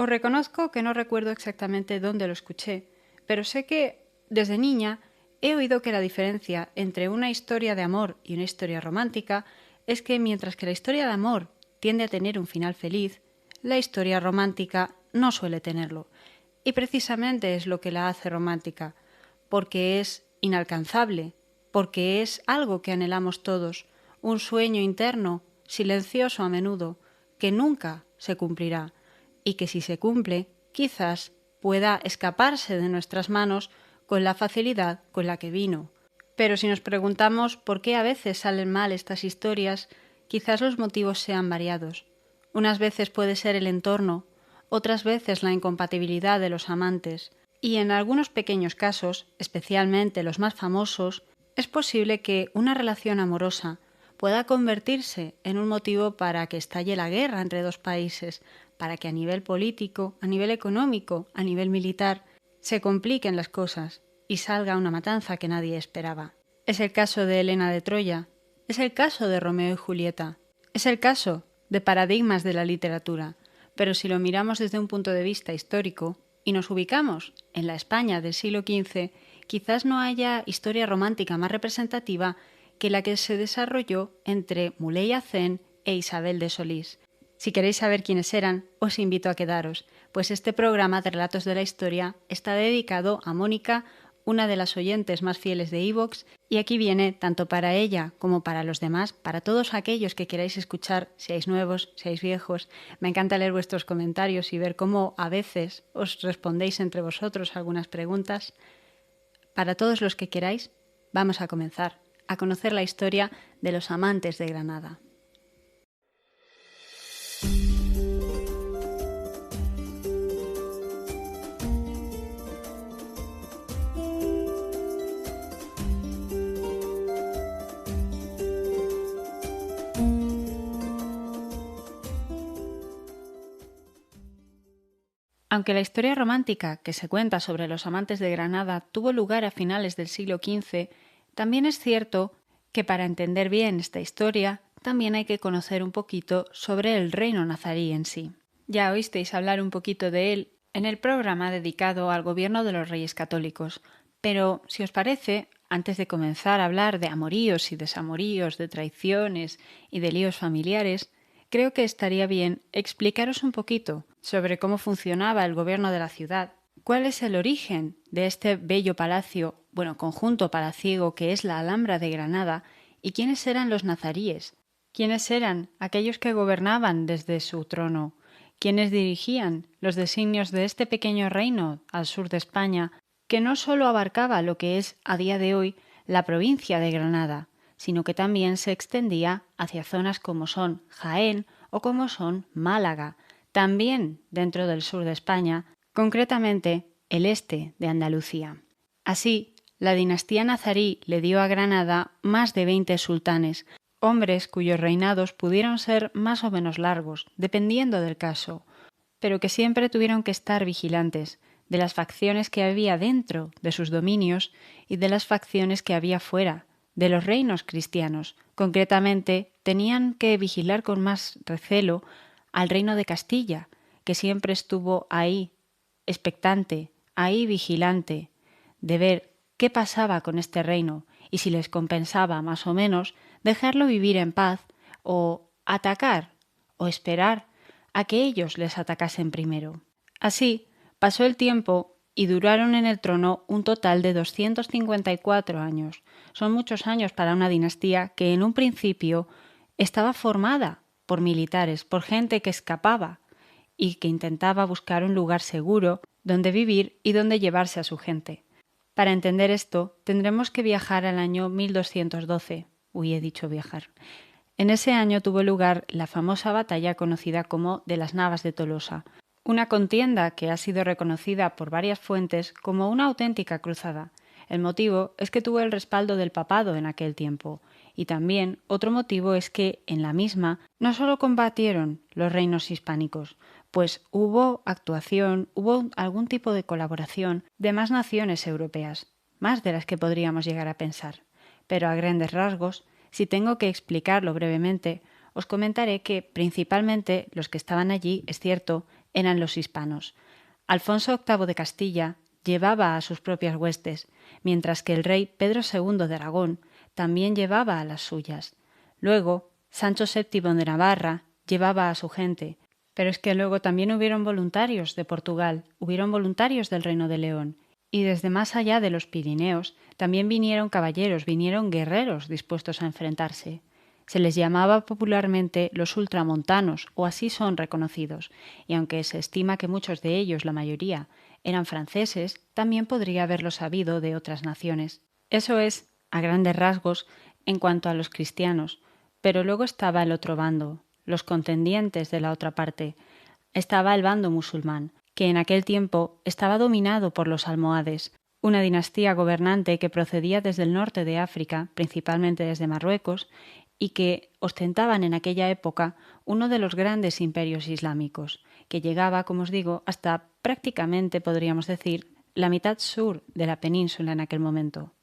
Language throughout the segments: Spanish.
Os reconozco que no recuerdo exactamente dónde lo escuché, pero sé que, desde niña, he oído que la diferencia entre una historia de amor y una historia romántica es que mientras que la historia de amor tiende a tener un final feliz, la historia romántica no suele tenerlo. Y precisamente es lo que la hace romántica, porque es inalcanzable, porque es algo que anhelamos todos, un sueño interno, silencioso a menudo, que nunca se cumplirá, y que si se cumple, quizás pueda escaparse de nuestras manos con la facilidad con la que vino. Pero si nos preguntamos por qué a veces salen mal estas historias, quizás los motivos sean variados. Unas veces puede ser el entorno, otras veces la incompatibilidad de los amantes, y en algunos pequeños casos, especialmente los más famosos, es posible que una relación amorosa pueda convertirse en un motivo para que estalle la guerra entre dos países, para que a nivel político, a nivel económico, a nivel militar, se compliquen las cosas y salga una matanza que nadie esperaba. Es el caso de Helena de Troya, es el caso de Romeo y Julieta, es el caso de paradigmas de la literatura, pero si lo miramos desde un punto de vista histórico y nos ubicamos en la España del siglo XV, quizás no haya historia romántica más representativa que la que se desarrolló entre Muley Hazen e Isabel de Solís. Si queréis saber quiénes eran, os invito a quedaros, pues este programa de Relatos de la Historia está dedicado a Mónica, una de las oyentes más fieles de iVoox, y aquí viene, tanto para ella como para los demás, para todos aquellos que queráis escuchar, seáis nuevos, seáis viejos. Me encanta leer vuestros comentarios y ver cómo a veces os respondéis entre vosotros algunas preguntas. Para todos los que queráis, vamos a comenzar a conocer la historia de los amantes de Granada. Aunque la historia romántica que se cuenta sobre los amantes de Granada tuvo lugar a finales del siglo XV, también es cierto que para entender bien esta historia también hay que conocer un poquito sobre el reino nazarí en sí. Ya oísteis hablar un poquito de él en el programa dedicado al gobierno de los Reyes Católicos, pero si os parece, antes de comenzar a hablar de amoríos y desamoríos, de traiciones y de líos familiares, creo que estaría bien explicaros un poquito sobre cómo funcionaba el gobierno de la ciudad, cuál es el origen de este bello palacio, conjunto palaciego que es la Alhambra de Granada, y quiénes eran los nazaríes, quiénes eran aquellos que gobernaban desde su trono, quiénes dirigían los designios de este pequeño reino al sur de España, que no solo abarcaba lo que es a día de hoy la provincia de Granada, sino que también se extendía hacia zonas como son Jaén o como son Málaga, también dentro del sur de España, concretamente el este de Andalucía. Así, la dinastía nazarí le dio a Granada más de 20 sultanes, hombres cuyos reinados pudieron ser más o menos largos, dependiendo del caso, pero que siempre tuvieron que estar vigilantes de las facciones que había dentro de sus dominios y de las facciones que había fuera, de los reinos cristianos. Concretamente, tenían que vigilar con más recelo al reino de Castilla, que siempre estuvo ahí, expectante, ahí vigilante, de ver qué pasaba con este reino y si les compensaba más o menos dejarlo vivir en paz o atacar o esperar a que ellos les atacasen primero. Así, pasó el tiempo y duraron en el trono un total de 254 años. Son muchos años para una dinastía que en un principio estaba formada por militares, por gente que escapaba y que intentaba buscar un lugar seguro donde vivir y donde llevarse a su gente. Para entender esto, tendremos que viajar al año 1212. He dicho viajar. En ese año tuvo lugar la famosa batalla conocida como de las Navas de Tolosa, una contienda que ha sido reconocida por varias fuentes como una auténtica cruzada. El motivo es que tuvo el respaldo del papado en aquel tiempo, y también otro motivo es que en la misma no solo combatieron los reinos hispánicos, pues hubo actuación, hubo algún tipo de colaboración de más naciones europeas, más de las que podríamos llegar a pensar. Pero a grandes rasgos, si tengo que explicarlo brevemente, os comentaré que principalmente los que estaban allí, es cierto, eran los hispanos. Alfonso VIII de Castilla llevaba a sus propias huestes, mientras que el rey Pedro II de Aragón también llevaba a las suyas. Luego, Sancho VII de Navarra llevaba a su gente, pero es que luego también hubieron voluntarios de Portugal, hubieron voluntarios del Reino de León, y desde más allá de los Pirineos también vinieron caballeros, vinieron guerreros dispuestos a enfrentarse. Se les llamaba popularmente los ultramontanos, o así son reconocidos, y aunque se estima que muchos de ellos, la mayoría, eran franceses, también podría haberlo sabido de otras naciones. Eso es, a grandes rasgos, en cuanto a los cristianos, pero luego estaba el otro bando, los contendientes de la otra parte. Estaba el bando musulmán, que en aquel tiempo estaba dominado por los almohades, una dinastía gobernante que procedía desde el norte de África, principalmente desde Marruecos, y que ostentaban en aquella época uno de los grandes imperios islámicos, que llegaba, como os digo, hasta prácticamente, podríamos decir, la mitad sur de la península en aquel momento.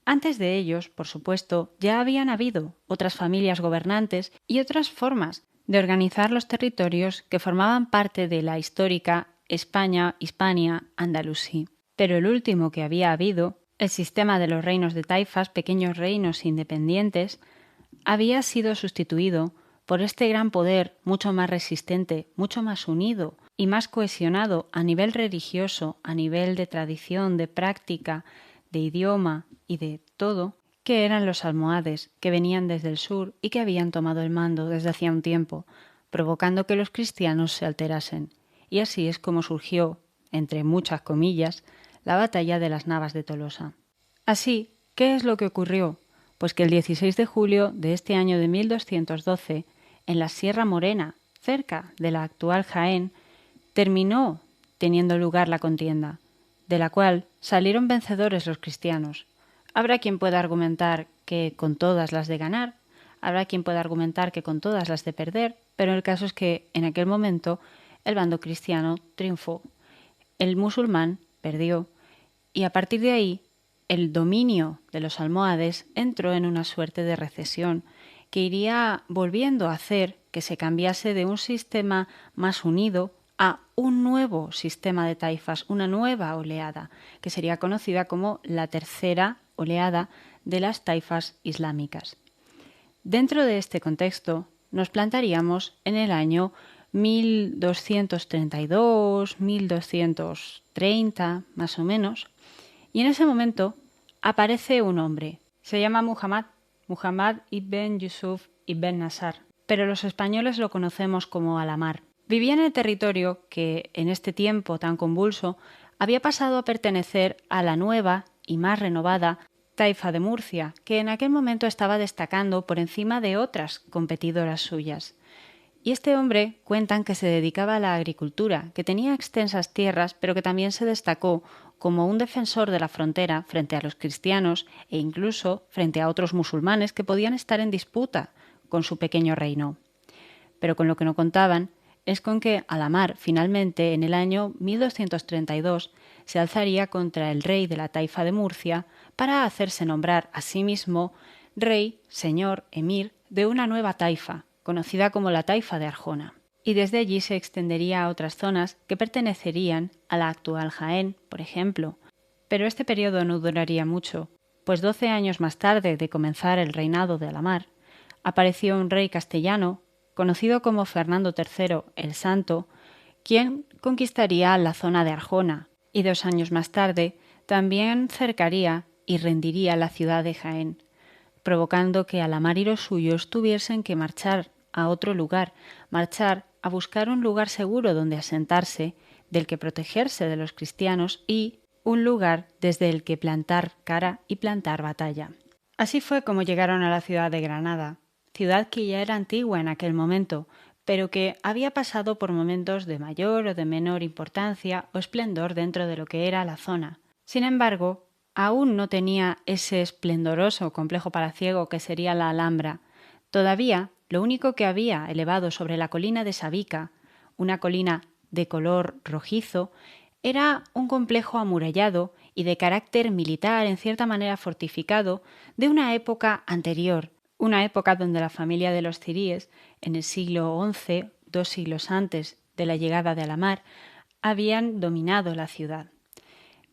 Antes de ellos, por supuesto, ya habían habido otras familias gobernantes y otras formas de organizar los territorios que formaban parte de la histórica España, Hispania, Andalusí. Pero el último que había habido, el sistema de los reinos de taifas, pequeños reinos independientes, había sido sustituido por este gran poder mucho más resistente, mucho más unido y más cohesionado a nivel religioso, a nivel de tradición, de práctica, de idioma y de todo, que eran los almohades, que venían desde el sur y que habían tomado el mando desde hacía un tiempo, provocando que los cristianos se alterasen. Y así es como surgió, entre muchas comillas, la batalla de las Navas de Tolosa. Así, ¿qué es lo que ocurrió? Pues que el 16 de julio de este año de 1212, en la Sierra Morena, cerca de la actual Jaén, terminó teniendo lugar la contienda, de la cual salieron vencedores los cristianos. Habrá quien pueda argumentar que con todas las de ganar, habrá quien pueda argumentar que con todas las de perder, pero el caso es que en aquel momento el bando cristiano triunfó, el musulmán perdió, y a partir de ahí el dominio de los almohades entró en una suerte de recesión que iría volviendo a hacer que se cambiase de un sistema más unido a un nuevo sistema de taifas, una nueva oleada, que sería conocida como la tercera oleada de las taifas islámicas. Dentro de este contexto, nos plantaríamos en el año 1232, 1230, más o menos, y en ese momento aparece un hombre. Se llama Muhammad ibn Yusuf ibn Nasar, pero los españoles lo conocemos como Alamar. Vivía en el territorio que, en este tiempo tan convulso, había pasado a pertenecer a la nueva y más renovada Taifa de Murcia, que en aquel momento estaba destacando por encima de otras competidoras suyas. Y este hombre cuentan que se dedicaba a la agricultura, que tenía extensas tierras, pero que también se destacó como un defensor de la frontera frente a los cristianos e incluso frente a otros musulmanes que podían estar en disputa con su pequeño reino. Pero con lo que no contaban es con que Alamar finalmente en el año 1232 se alzaría contra el rey de la Taifa de Murcia para hacerse nombrar a sí mismo rey, señor, emir de una nueva taifa, conocida como la Taifa de Arjona, y desde allí se extendería a otras zonas que pertenecerían a la actual Jaén, por ejemplo. Pero este periodo no duraría mucho, pues 12 años más tarde de comenzar el reinado de Alamar, apareció un rey castellano, conocido como Fernando III el Santo, quien conquistaría la zona de Arjona, y 2 años más tarde también cercaría y rendiría la ciudad de Jaén, provocando que Alamar y los suyos tuviesen que marchar a otro lugar, marchar a buscar un lugar seguro donde asentarse, del que protegerse de los cristianos y un lugar desde el que plantar cara y plantar batalla. Así fue como llegaron a la ciudad de Granada, ciudad que ya era antigua en aquel momento, pero que había pasado por momentos de mayor o de menor importancia o esplendor dentro de lo que era la zona. Sin embargo, aún no tenía ese esplendoroso complejo palaciego que sería la Alhambra. Todavía, lo único que había elevado sobre la colina de Sabica, una colina de color rojizo, era un complejo amurallado y de carácter militar, en cierta manera fortificado, de una época anterior, una época donde la familia de los ciríes en el siglo XI, 2 siglos antes de la llegada de Al-Ahmar, habían dominado la ciudad.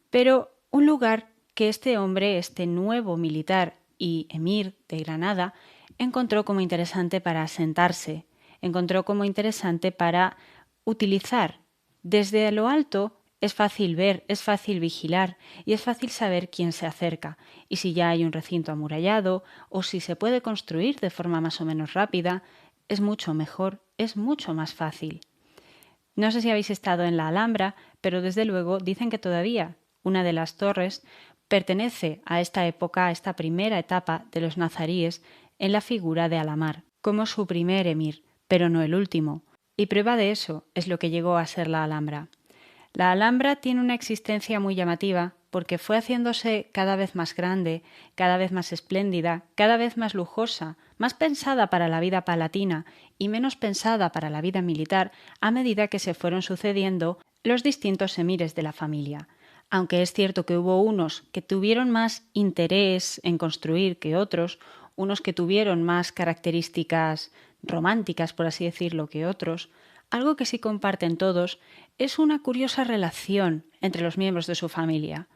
Pero un lugar que este hombre, este nuevo militar y emir de Granada, encontró como interesante para asentarse, encontró como interesante para utilizar. Desde lo alto es fácil ver, es fácil vigilar y es fácil saber quién se acerca y si ya hay un recinto amurallado o si se puede construir de forma más o menos rápida, es mucho mejor, es mucho más fácil. No sé si habéis estado en la Alhambra, pero desde luego dicen que todavía una de las torres pertenece a esta época, a esta primera etapa de los nazaríes en la figura de Al-Ahmar, como su primer emir, pero no el último. Y prueba de eso es lo que llegó a ser la Alhambra. La Alhambra tiene una existencia muy llamativa porque fue haciéndose cada vez más grande, cada vez más espléndida, cada vez más lujosa, más pensada para la vida palatina y menos pensada para la vida militar a medida que se fueron sucediendo los distintos emires de la familia. Aunque es cierto que hubo unos que tuvieron más interés en construir que otros, unos que tuvieron más características románticas, por así decirlo, que otros, algo que sí comparten todos es una curiosa relación entre los miembros de su familia.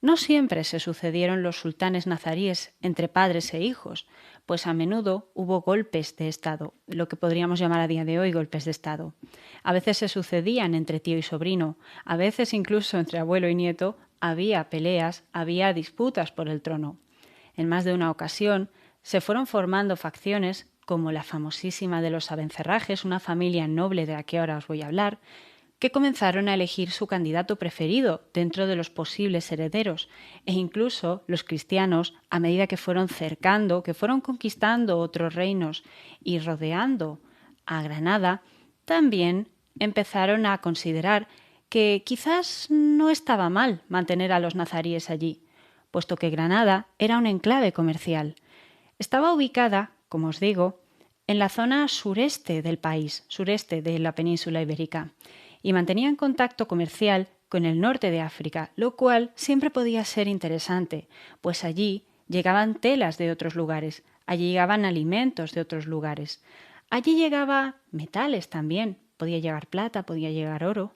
No siempre se sucedieron los sultanes nazaríes entre padres e hijos, pues a menudo hubo golpes de Estado, lo que podríamos llamar a día de hoy golpes de Estado. A veces se sucedían entre tío y sobrino, a veces incluso entre abuelo y nieto había peleas, había disputas por el trono. En más de una ocasión se fueron formando facciones como la famosísima de los Abencerrajes, una familia noble de la que ahora os voy a hablar, que comenzaron a elegir su candidato preferido dentro de los posibles herederos, e incluso los cristianos, a medida que fueron cercando, que fueron conquistando otros reinos y rodeando a Granada, también empezaron a considerar que quizás no estaba mal mantener a los nazaríes allí, puesto que Granada era un enclave comercial. Estaba ubicada, como os digo, en la zona sureste del país, sureste de la península ibérica, y mantenían contacto comercial con el norte de África, lo cual siempre podía ser interesante, pues allí llegaban telas de otros lugares, allí llegaban alimentos de otros lugares, allí llegaba metales también, podía llegar plata, podía llegar oro,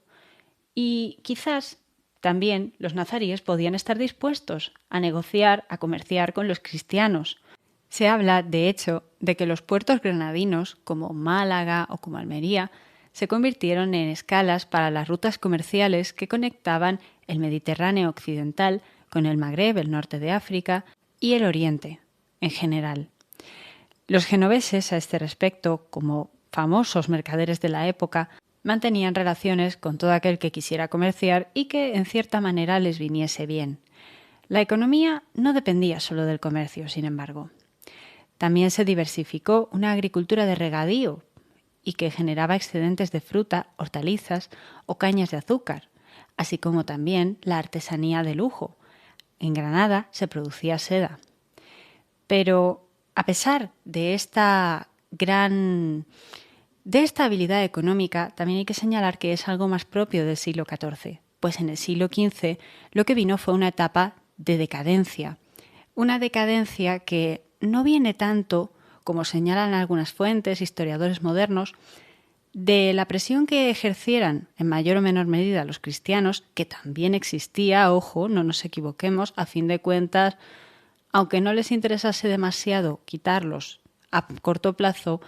y quizás también los nazaríes podían estar dispuestos a negociar, a comerciar con los cristianos. Se habla, de hecho, de que los puertos granadinos, como Málaga o como Almería, se convirtieron en escalas para las rutas comerciales que conectaban el Mediterráneo occidental con el Magreb, el norte de África, y el Oriente, en general. Los genoveses, a este respecto, como famosos mercaderes de la época, mantenían relaciones con todo aquel que quisiera comerciar y que, en cierta manera, les viniese bien. La economía no dependía solo del comercio, sin embargo. También se diversificó una agricultura de regadío y que generaba excedentes de fruta, hortalizas o cañas de azúcar, así como también la artesanía de lujo. En Granada se producía seda. Pero a pesar de esta habilidad económica, también hay que señalar que es algo más propio del siglo XIV, pues en el siglo XV lo que vino fue una etapa de decadencia. Una decadencia que no viene tanto, como señalan algunas fuentes, historiadores modernos, de la presión que ejercieran en mayor o menor medida los cristianos, que también existía, ojo, no nos equivoquemos, a fin de cuentas, aunque no les interesase demasiado quitarlos a corto plazo,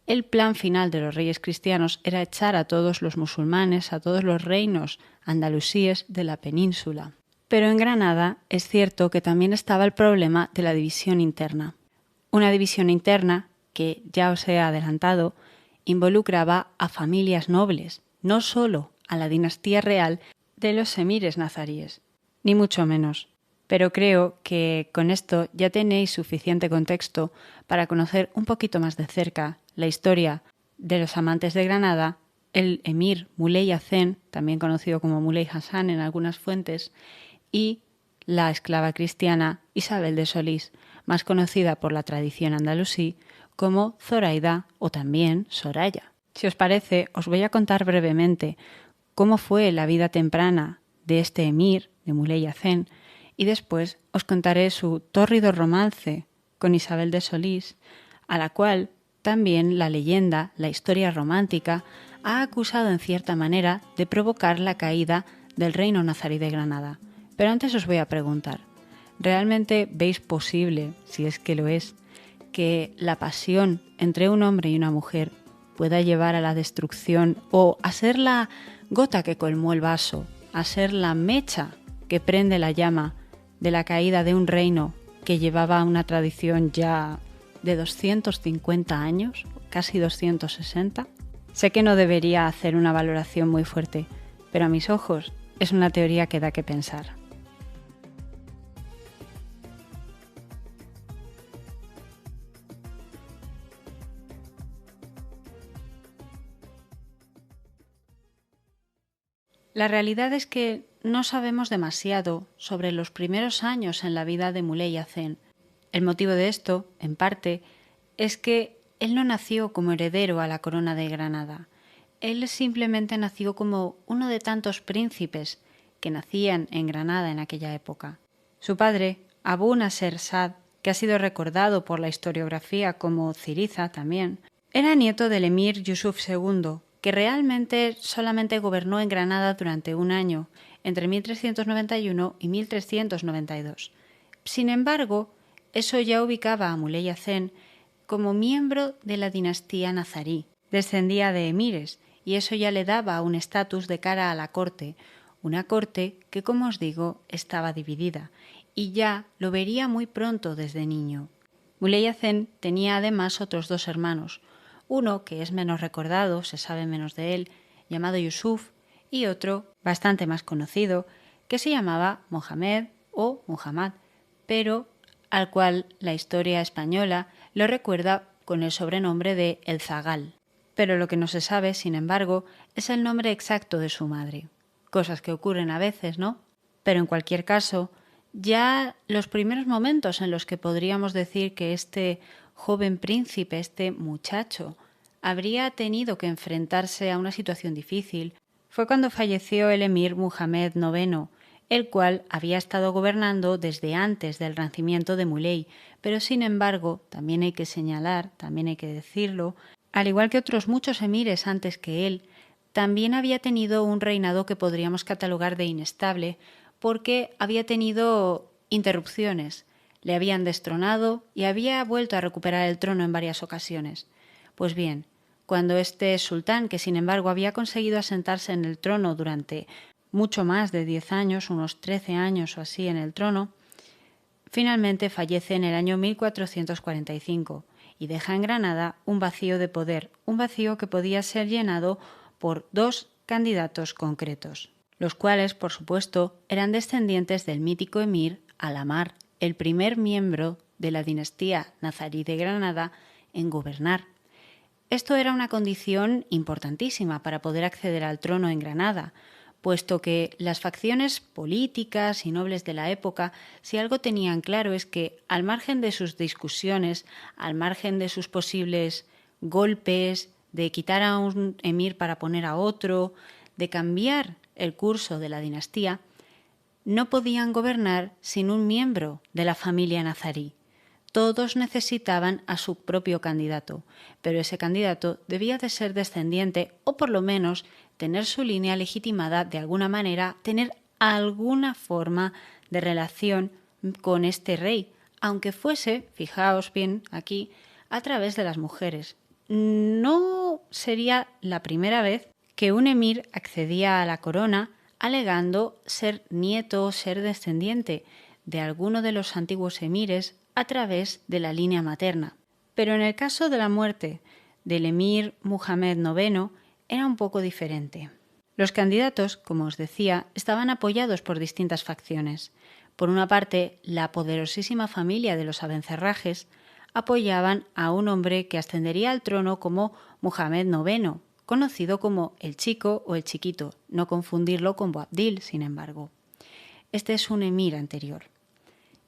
el plan final de los reyes cristianos era echar a todos los musulmanes, a todos los reinos andalusíes de la península. Pero en Granada es cierto que también estaba el problema de la división interna. Una división interna que, ya os he adelantado, involucraba a familias nobles, no solo a la dinastía real de los emires nazaríes, ni mucho menos. Pero creo que con esto ya tenéis suficiente contexto para conocer un poquito más de cerca la historia de los amantes de Granada, el emir Muley Hacén, también conocido como Muley Hassan en algunas fuentes, y la esclava cristiana Isabel de Solís, más conocida por la tradición andalusí como Zoraida o también Soraya. Si os parece, os voy a contar brevemente cómo fue la vida temprana de este emir, de Muley Hacén, y después os contaré su tórrido romance con Isabel de Solís, a la cual también la leyenda, la historia romántica, ha acusado en cierta manera de provocar la caída del reino nazarí de Granada. Pero antes os voy a preguntar, ¿realmente veis posible, si es que lo es, que la pasión entre un hombre y una mujer pueda llevar a la destrucción o a ser la gota que colmó el vaso, a ser la mecha que prende la llama de la caída de un reino que llevaba una tradición ya de 250 años, casi 260? Sé que no debería hacer una valoración muy fuerte, pero a mis ojos es una teoría que da que pensar. La realidad es que no sabemos demasiado sobre los primeros años en la vida de Muley Hacén. El motivo de esto, en parte, es que él no nació como heredero a la corona de Granada. Él simplemente nació como uno de tantos príncipes que nacían en Granada en aquella época. Su padre, Abu Nasser Sad, que ha sido recordado por la historiografía como Ciriza también, era nieto del emir Yusuf II, que realmente solamente gobernó en Granada durante un año, entre 1391 y 1392. Sin embargo, eso ya ubicaba a Muley Hacén como miembro de la dinastía nazarí. Descendía de emires y eso ya le daba un estatus de cara a la corte, una corte que, como os digo, estaba dividida y ya lo vería muy pronto desde niño. Muley Hacén tenía además otros dos hermanos, uno que es menos recordado, se sabe menos de él, llamado Yusuf, y otro, bastante más conocido, que se llamaba Mohamed o Muhammad, pero al cual la historia española lo recuerda con el sobrenombre de El Zagal. Pero lo que no se sabe, sin embargo, es el nombre exacto de su madre. Cosas que ocurren a veces, ¿no? Pero en cualquier caso, ya los primeros momentos en los que podríamos decir que este joven príncipe, este muchacho, habría tenido que enfrentarse a una situación difícil, fue cuando falleció el emir Muhammad IX, el cual había estado gobernando desde antes del nacimiento de Muley, pero sin embargo, también hay que señalar, también hay que decirlo, al igual que otros muchos emires antes que él, también había tenido un reinado que podríamos catalogar de inestable, porque había tenido interrupciones, le habían destronado y había vuelto a recuperar el trono en varias ocasiones. Pues bien, cuando este sultán, que sin embargo había conseguido asentarse en el trono durante mucho más de 10 años, unos 13 años o así en el trono, finalmente fallece en el año 1445 y deja en Granada un vacío de poder, un vacío que podía ser llenado por dos candidatos concretos, los cuales, por supuesto, eran descendientes del mítico emir Al-Amar, el primer miembro de la dinastía nazarí de Granada en gobernar. Esto era una condición importantísima para poder acceder al trono en Granada, puesto que las facciones políticas y nobles de la época, si algo tenían claro es que, al margen de sus discusiones, al margen de sus posibles golpes, de quitar a un emir para poner a otro, de cambiar el curso de la dinastía, no podían gobernar sin un miembro de la familia nazarí. Todos necesitaban a su propio candidato, pero ese candidato debía de ser descendiente o por lo menos tener su línea legitimada de alguna manera, tener alguna forma de relación con este rey, aunque fuese, fijaos bien aquí, a través de las mujeres. No sería la primera vez que un emir accedía a la corona alegando ser nieto o ser descendiente de alguno de los antiguos emires a través de la línea materna. Pero en el caso de la muerte del emir Muhammad IX era un poco diferente. Los candidatos, como os decía, estaban apoyados por distintas facciones. Por una parte, la poderosísima familia de los Abencerrajes apoyaban a un hombre que ascendería al trono como Muhammad IX, conocido como el Chico o el Chiquito, no confundirlo con Boabdil, sin embargo. Este es un emir anterior.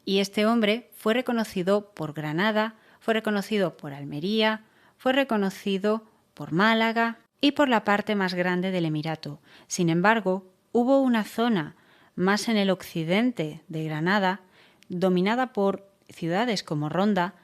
Y este hombre fue reconocido por Granada, fue reconocido por Almería, fue reconocido por Málaga y por la parte más grande del Emirato. Sin embargo, hubo una zona más en el occidente de Granada, dominada por ciudades como Ronda,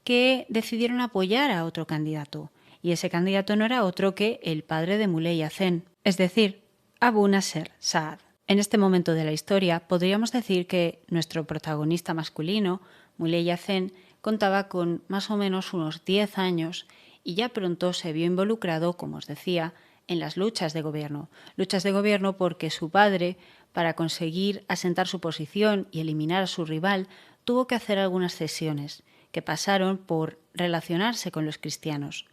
que decidieron apoyar a otro candidato, y ese candidato no era otro que el padre de Muley Hacen, es decir, Abu Nasser Saad. En este momento de la historia podríamos decir que nuestro protagonista masculino, Muley Hacen, contaba con más o menos unos 10 años y ya pronto se vio involucrado, como os decía, en las luchas de gobierno. Luchas de gobierno porque su padre, para conseguir asentar su posición y eliminar a su rival, tuvo que hacer algunas cesiones, que pasaron por relacionarse con los cristianos.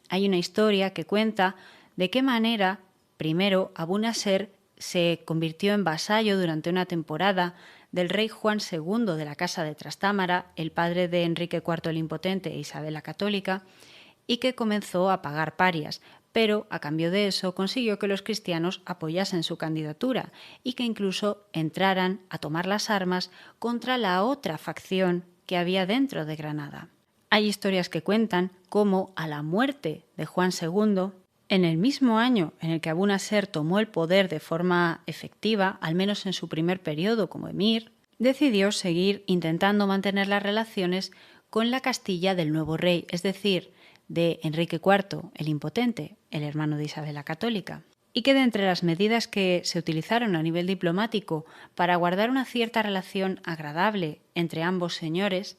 Hay una historia que cuenta de qué manera, primero, Abu Nasser se convirtió en vasallo durante una temporada del rey Juan II de la Casa de Trastámara, el padre de Enrique IV el Impotente e Isabel la Católica, y que comenzó a pagar parias, pero a cambio de eso consiguió que los cristianos apoyasen su candidatura y que incluso entraran a tomar las armas contra la otra facción que había dentro de Granada. Hay historias que cuentan cómo a la muerte de Juan II, en el mismo año en el que Abu Nasser tomó el poder de forma efectiva, al menos en su primer periodo como emir, decidió seguir intentando mantener las relaciones con la Castilla del nuevo rey, es decir, de Enrique IV el Impotente, el hermano de Isabel la Católica, y que de entre las medidas que se utilizaron a nivel diplomático para guardar una cierta relación agradable entre ambos señores,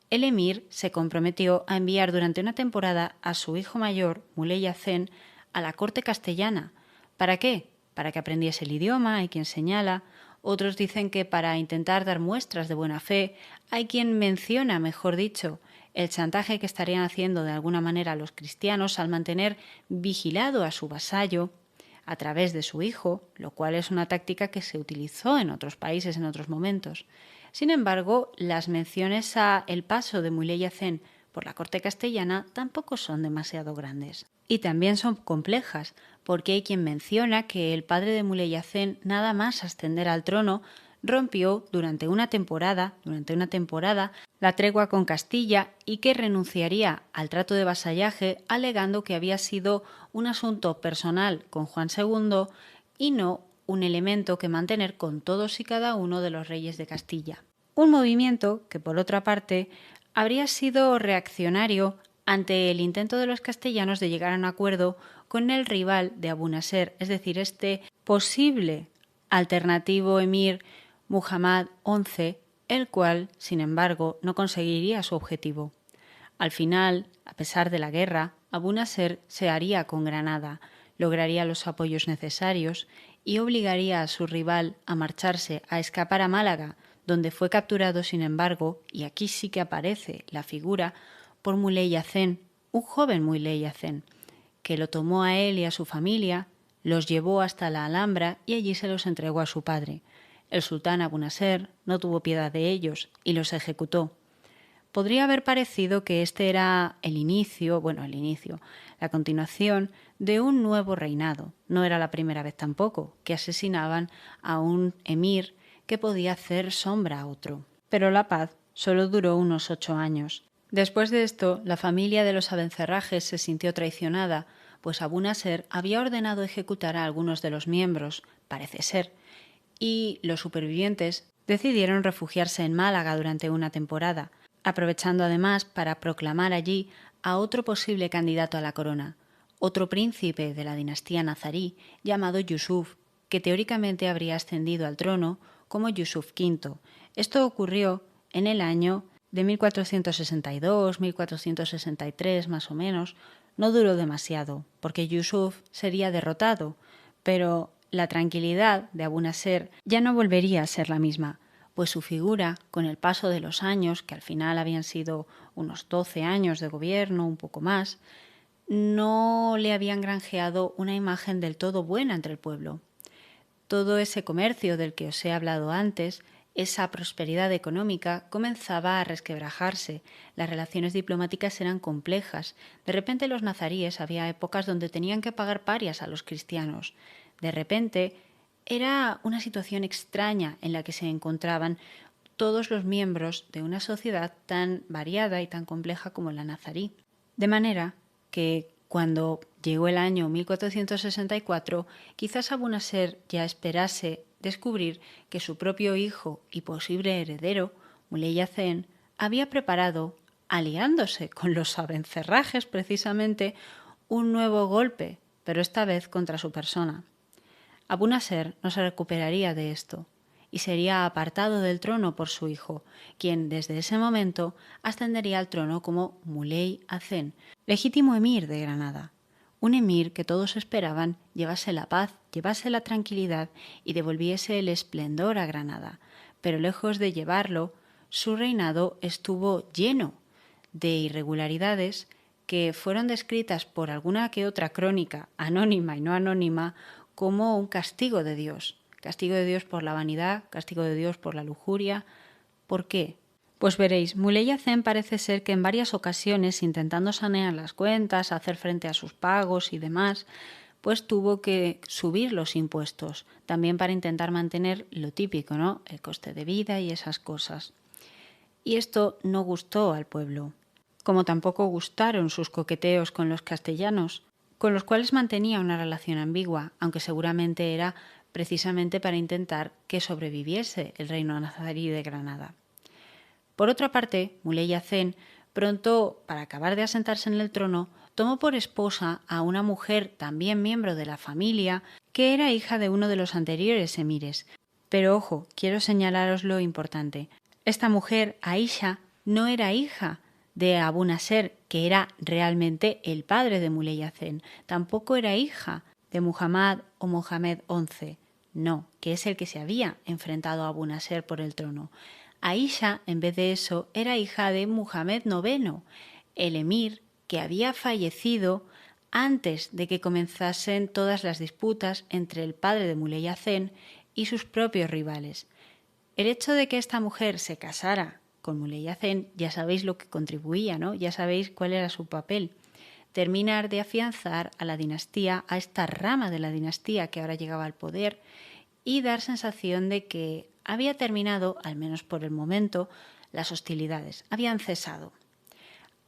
el emir se comprometió a enviar durante una temporada a su hijo mayor, Muley Hacen, a la corte castellana. ¿Para qué? Para que aprendiese el idioma, hay quien señala. Otros dicen que para intentar dar muestras de buena fe. Hay quien menciona, mejor dicho, el chantaje que estarían haciendo de alguna manera a los cristianos al mantener vigilado a su vasallo a través de su hijo, lo cual es una táctica que se utilizó en otros países en otros momentos. Sin embargo, las menciones a el paso de Muley Hacen por la corte castellana tampoco son demasiado grandes. Y también son complejas, porque hay quien menciona que el padre de Muley Hacen, nada más ascender al trono, rompió durante una temporada, la tregua con Castilla y que renunciaría al trato de vasallaje alegando que había sido un asunto personal con Juan II y no un elemento que mantener con todos y cada uno de los reyes de Castilla. Un movimiento que, por otra parte, habría sido reaccionario ante el intento de los castellanos de llegar a un acuerdo con el rival de Abu Nasser, es decir, este posible alternativo emir Muhammad XI, el cual, sin embargo, no conseguiría su objetivo. Al final, a pesar de la guerra, Abu Nasser se haría con Granada, lograría los apoyos necesarios y obligaría a su rival a marcharse, a escapar a Málaga, donde fue capturado, sin embargo, y aquí sí que aparece la figura, por Muley Hacen, un joven Muley Hacen, que lo tomó a él y a su familia, los llevó hasta la Alhambra y allí se los entregó a su padre. El sultán Abu Nasser no tuvo piedad de ellos y los ejecutó. Podría haber parecido que este era la continuación de un nuevo reinado. No era la primera vez tampoco que asesinaban a un emir que podía hacer sombra a otro. Pero la paz solo duró unos 8 años. Después de esto, la familia de los Abencerrajes se sintió traicionada, pues Abu Nasser había ordenado ejecutar a algunos de los miembros, parece ser, y los supervivientes decidieron refugiarse en Málaga durante una temporada, aprovechando además para proclamar allí a otro posible candidato a la corona, otro príncipe de la dinastía nazarí llamado Yusuf, que teóricamente habría ascendido al trono como Yusuf V. Esto ocurrió en el año de 1462, 1463 más o menos. No duró demasiado, porque Yusuf sería derrotado, pero la tranquilidad de Abu Nasser ya no volvería a ser la misma, pues su figura, con el paso de los años, que al final habían sido unos 12 años de gobierno, un poco más, no le habían granjeado una imagen del todo buena entre el pueblo. Todo ese comercio del que os he hablado antes, esa prosperidad económica, comenzaba a resquebrajarse. Las relaciones diplomáticas eran complejas. De repente los nazaríes había épocas donde tenían que pagar parias a los cristianos. De repente era una situación extraña en la que se encontraban todos los miembros de una sociedad tan variada y tan compleja como la nazarí. De manera que cuando llegó el año 1464, quizás Abu Nasser ya esperase descubrir que su propio hijo y posible heredero, Muley Hacen, había preparado aliándose con los abencerrajes precisamente un nuevo golpe, pero esta vez contra su persona. Abu Nasr no se recuperaría de esto y sería apartado del trono por su hijo, quien desde ese momento ascendería al trono como Muley Hacen, legítimo emir de Granada. Un emir que todos esperaban llevase la paz, llevase la tranquilidad y devolviese el esplendor a Granada. Pero lejos de llevarlo, su reinado estuvo lleno de irregularidades que fueron descritas por alguna que otra crónica, anónima y no anónima, como un castigo de Dios. Castigo de Dios por la vanidad, castigo de Dios por la lujuria. ¿Por qué? Pues veréis, Muley Hacen parece ser que en varias ocasiones, intentando sanear las cuentas, hacer frente a sus pagos y demás, pues tuvo que subir los impuestos, también para intentar mantener lo típico, ¿no? El coste de vida y esas cosas. Y esto no gustó al pueblo, como tampoco gustaron sus coqueteos con los castellanos, con los cuales mantenía una relación ambigua, aunque seguramente era precisamente para intentar que sobreviviese el reino nazarí de Granada. Por otra parte, Muley Hacen, pronto, para acabar de asentarse en el trono, tomó por esposa a una mujer también miembro de la familia, que era hija de uno de los anteriores emires. Pero ojo, quiero señalaros lo importante. Esta mujer, Aisha, no era hija de Abu Nasr, que era realmente el padre de Muley Hacen. Tampoco era hija de Muhammad o Mohamed XI. No, que es el que se había enfrentado a Abu Nasr por el trono. Aisha, en vez de eso, era hija de Muhammad IX, el emir que había fallecido antes de que comenzasen todas las disputas entre el padre de Muley Hacen y sus propios rivales. El hecho de que esta mujer se casara con Muley Hacen, ya sabéis lo que contribuía, ¿no? Ya sabéis cuál era su papel. Terminar de afianzar a la dinastía, a esta rama de la dinastía que ahora llegaba al poder, y dar sensación de que había terminado, al menos por el momento, las hostilidades. Habían cesado.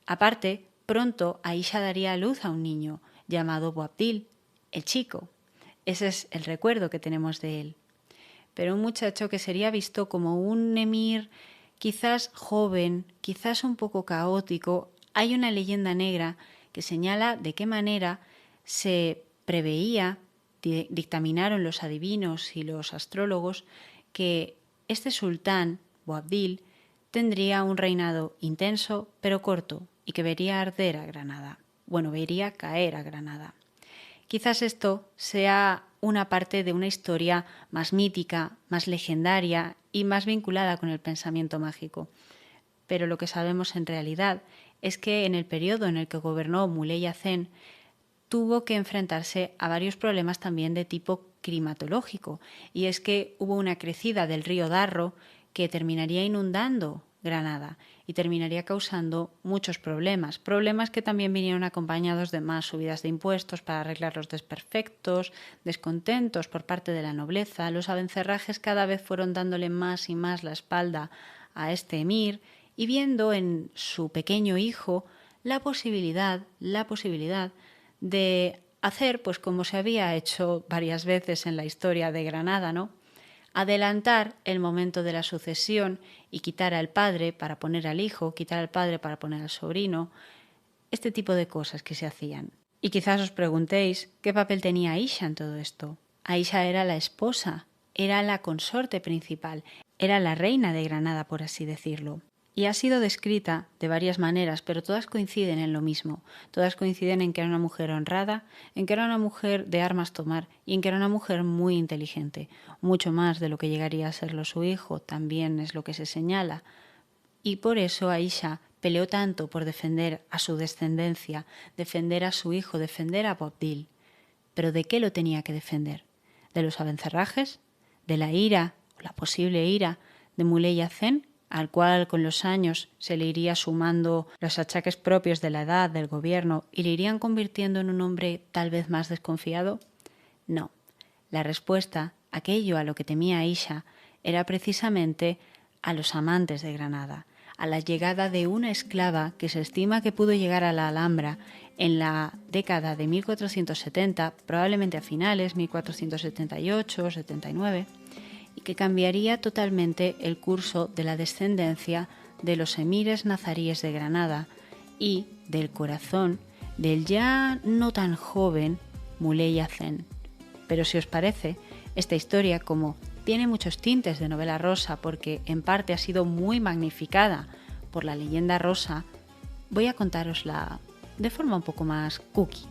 Aparte, pronto Aisha daría a luz a un niño llamado Boabdil, el chico. Ese es el recuerdo que tenemos de él. Pero un muchacho que sería visto como un emir quizás joven, quizás un poco caótico. Hay una leyenda negra que señala de qué manera se preveía, dictaminaron los adivinos y los astrólogos, que este sultán, Boabdil, tendría un reinado intenso pero corto y que vería arder a Granada. Bueno, vería caer a Granada. Quizás esto sea una parte de una historia más mítica, más legendaria y más vinculada con el pensamiento mágico. Pero lo que sabemos en realidad es que en el periodo en el que gobernó Muley Hacen tuvo que enfrentarse a varios problemas también de tipo climatológico, y es que hubo una crecida del río Darro que terminaría inundando Granada y terminaría causando muchos problemas que también vinieron acompañados de más subidas de impuestos para arreglar los desperfectos, descontentos por parte de la nobleza. Los abencerrajes cada vez fueron dándole más y más la espalda a este emir y viendo en su pequeño hijo la posibilidad de hacer, pues como se había hecho varias veces en la historia de Granada, ¿no? Adelantar el momento de la sucesión y quitar al padre para poner al hijo, quitar al padre para poner al sobrino, este tipo de cosas que se hacían. Y quizás os preguntéis qué papel tenía Aisha en todo esto. Aisha era la esposa, era la consorte principal, era la reina de Granada, por así decirlo. Y ha sido descrita de varias maneras, pero todas coinciden en lo mismo. Todas coinciden en que era una mujer honrada, en que era una mujer de armas tomar y en que era una mujer muy inteligente. Mucho más de lo que llegaría a serlo su hijo, también es lo que se señala. Y por eso Aisha peleó tanto por defender a su descendencia, defender a su hijo, defender a Boabdil. ¿Pero de qué lo tenía que defender? ¿De los abencerrajes? ¿De la ira, o la posible ira, de Muley Hacen, al cual con los años se le iría sumando los achaques propios de la edad, del gobierno, y le irían convirtiendo en un hombre tal vez más desconfiado? No. La respuesta, aquello a lo que temía Aisha, era precisamente a los amantes de Granada, a la llegada de una esclava que se estima que pudo llegar a la Alhambra en la década de 1470, probablemente a finales, 1478, 79, y que cambiaría totalmente el curso de la descendencia de los emires nazaríes de Granada y del corazón del ya no tan joven Muley Hazen. Pero si os parece, esta historia, como tiene muchos tintes de novela rosa porque en parte ha sido muy magnificada por la leyenda rosa, voy a contárosla de forma un poco más cookie.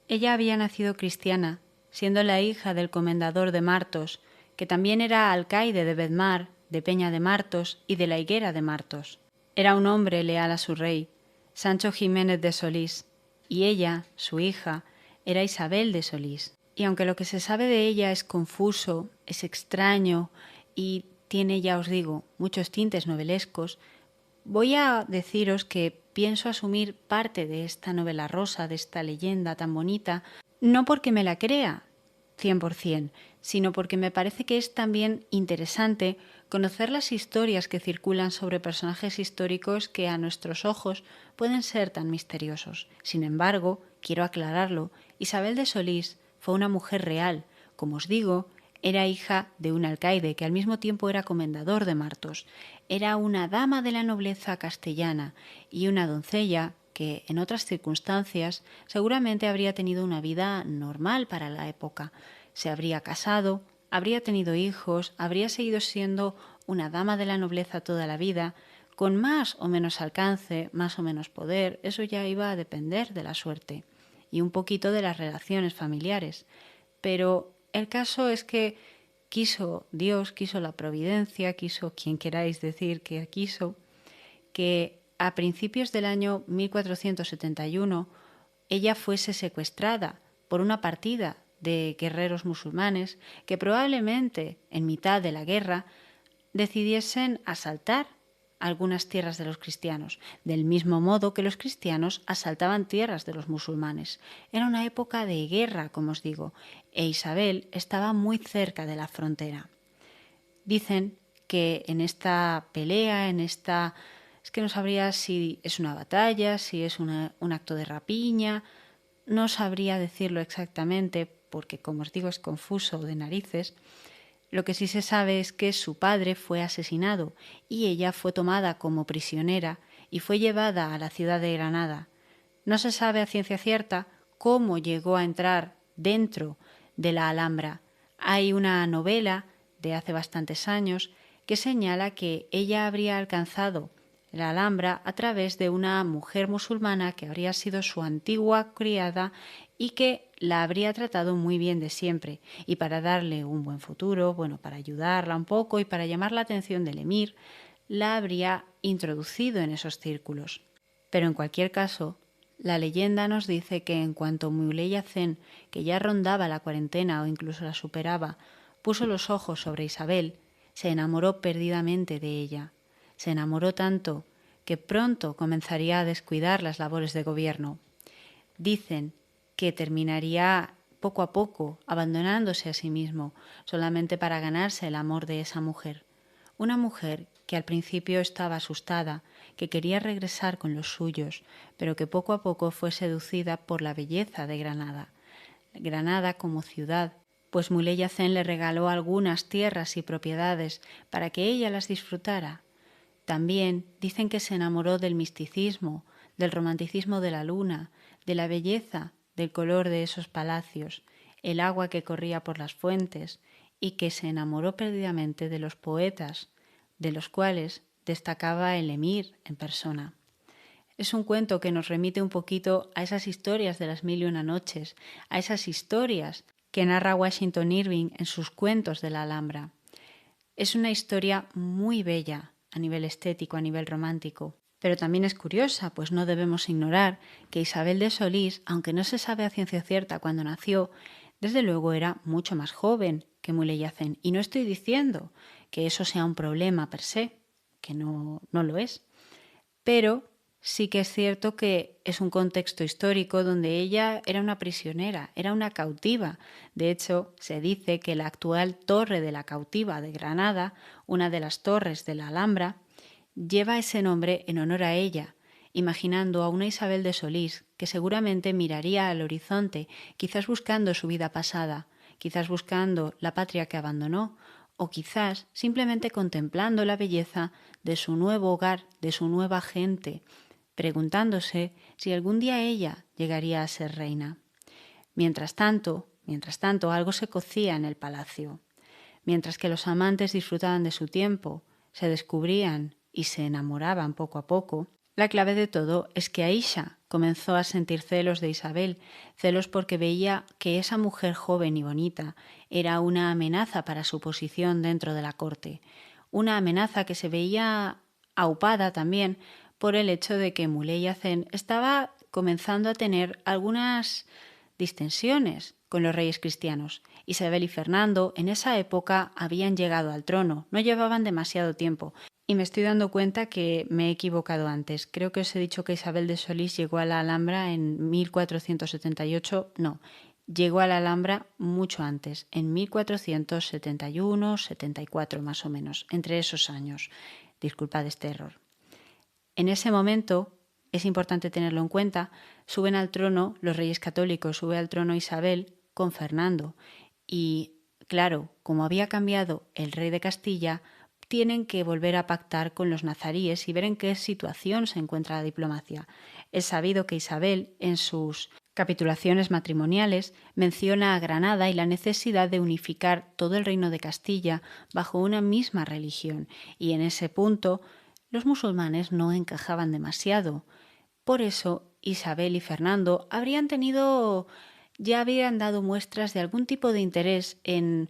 Ella había nacido cristiana, siendo la hija del comendador de Martos, que también era alcaide de Bedmar, de Peña de Martos y de la Higuera de Martos. Era un hombre leal a su rey, Sancho Jiménez de Solís, y ella, su hija, era Isabel de Solís. Y aunque lo que se sabe de ella es confuso, es extraño y tiene, ya os digo, muchos tintes novelescos, voy a deciros que pienso asumir parte de esta novela rosa, de esta leyenda tan bonita, no porque me la crea 100%, sino porque me parece que es también interesante conocer las historias que circulan sobre personajes históricos que a nuestros ojos pueden ser tan misteriosos. Sin embargo, quiero aclararlo, Isabel de Solís fue una mujer real. Como os digo, era hija de un alcaide que al mismo tiempo era comendador de Martos. Era una dama de la nobleza castellana y una doncella que en otras circunstancias seguramente habría tenido una vida normal para la época. Se habría casado, habría tenido hijos, habría seguido siendo una dama de la nobleza toda la vida, con más o menos alcance, más o menos poder, eso ya iba a depender de la suerte y un poquito de las relaciones familiares. Pero el caso es que quiso Dios, quiso la providencia, quiso quien queráis decir que quiso, que a principios del año 1471 ella fuese secuestrada por una partida de guerreros musulmanes que probablemente en mitad de la guerra decidiesen asaltar algunas tierras de los cristianos, del mismo modo que los cristianos asaltaban tierras de los musulmanes. Era una época de guerra, como os digo, e Isabel estaba muy cerca de la frontera. Dicen que en esta pelea, es que no sabría si es una batalla, si es un acto de rapiña, no sabría decirlo exactamente porque, como os digo, es confuso de narices. Lo que sí se sabe es que su padre fue asesinado y ella fue tomada como prisionera y fue llevada a la ciudad de Granada. No se sabe a ciencia cierta cómo llegó a entrar dentro de la Alhambra. Hay una novela de hace bastantes años que señala que ella habría alcanzado la Alhambra a través de una mujer musulmana que habría sido su antigua criada y que la habría tratado muy bien de siempre, y para darle un buen futuro, para ayudarla un poco y para llamar la atención del emir, la habría introducido en esos círculos. Pero en cualquier caso, la leyenda nos dice que en cuanto Muley Hazen, que ya rondaba la cuarentena o incluso la superaba, puso los ojos sobre Isabel, se enamoró perdidamente de ella. Se enamoró tanto que pronto comenzaría a descuidar las labores de gobierno. Dicen que terminaría poco a poco abandonándose a sí mismo, solamente para ganarse el amor de esa mujer. Una mujer que al principio estaba asustada, que quería regresar con los suyos, pero que poco a poco fue seducida por la belleza de Granada. Granada como ciudad, pues Muley Hazen le regaló algunas tierras y propiedades para que ella las disfrutara. También dicen que se enamoró del misticismo, del romanticismo de la luna, de la belleza, del color de esos palacios, el agua que corría por las fuentes, y que se enamoró perdidamente de los poetas, de los cuales destacaba el emir en persona. Es un cuento que nos remite un poquito a esas historias de las mil y una noches, a esas historias que narra Washington Irving en sus cuentos de la Alhambra. Es una historia muy bella a nivel estético, a nivel romántico, pero también es curiosa, pues no debemos ignorar que Isabel de Solís, aunque no se sabe a ciencia cierta cuándo nació, desde luego era mucho más joven que Muley Hazen. Y no estoy diciendo que eso sea un problema per se, que no lo es, pero sí que es cierto que es un contexto histórico donde ella era una prisionera, era una cautiva. De hecho, se dice que la actual Torre de la Cautiva de Granada, una de las torres de la Alhambra, lleva ese nombre en honor a ella. imaginando a una Isabel de Solís que seguramente miraría al horizonte, quizás buscando su vida pasada, quizás buscando la patria que abandonó, o quizás simplemente contemplando la belleza de su nuevo hogar, de su nueva gente, preguntándose si algún día ella llegaría a ser reina. Mientras tanto, algo se cocía en el palacio. Mientras que los amantes disfrutaban de su tiempo, se descubrían y se enamoraban poco a poco, la clave de todo es que Aisha comenzó a sentir celos de Isabel, celos porque veía que esa mujer joven y bonita era una amenaza para su posición dentro de la corte, una amenaza que se veía aupada también por el hecho de que Muley Hacen estaba comenzando a tener algunas distensiones con los reyes cristianos. Isabel y Fernando en esa época habían llegado al trono, no llevaban demasiado tiempo. Y me estoy dando cuenta que me he equivocado antes. Creo que os he dicho que Isabel de Solís llegó a la Alhambra en 1478. No, llegó a la Alhambra mucho antes, en 1471, 74 más o menos, entre esos años. Disculpad este error. En ese momento, es importante tenerlo en cuenta, suben al trono los reyes católicos, sube al trono Isabel con Fernando. Y claro, como había cambiado el rey de Castilla, tienen que volver a pactar con los nazaríes y ver en qué situación se encuentra la diplomacia. Es sabido que Isabel, en sus capitulaciones matrimoniales, menciona a Granada y la necesidad de unificar todo el reino de Castilla bajo una misma religión, y en ese punto los musulmanes no encajaban demasiado. Por eso Isabel y Fernando ya habían dado muestras de algún tipo de interés en,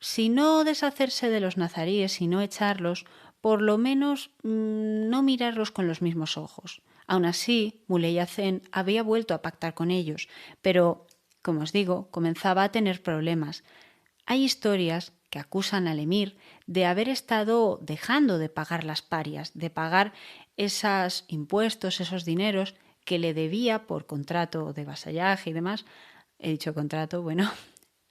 si no deshacerse de los nazaríes, si no echarlos, por lo menos no mirarlos con los mismos ojos. Aún así, Muley Hacen había vuelto a pactar con ellos, pero, como os digo, comenzaba a tener problemas. Hay historias que acusan al emir de haber estado dejando de pagar las parias, de pagar esos impuestos, esos dineros que le debía por contrato de vasallaje y demás. He dicho contrato, bueno,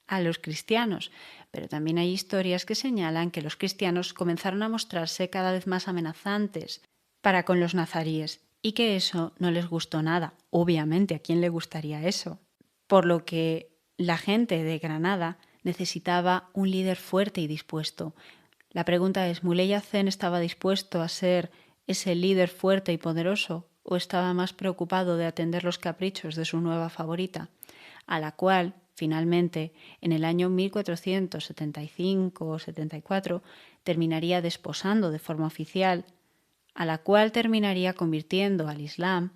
a los cristianos, pero también hay historias que señalan que los cristianos comenzaron a mostrarse cada vez más amenazantes para con los nazaríes y que eso no les gustó nada. Obviamente, ¿a quién le gustaría eso? Por lo que la gente de Granada necesitaba un líder fuerte y dispuesto. La pregunta es, ¿Muley Hacen estaba dispuesto a ser ese líder fuerte y poderoso o estaba más preocupado de atender los caprichos de su nueva favorita, a la cual, finalmente, en el año 1475 o 74, terminaría desposando de forma oficial, a la cual terminaría convirtiendo al Islam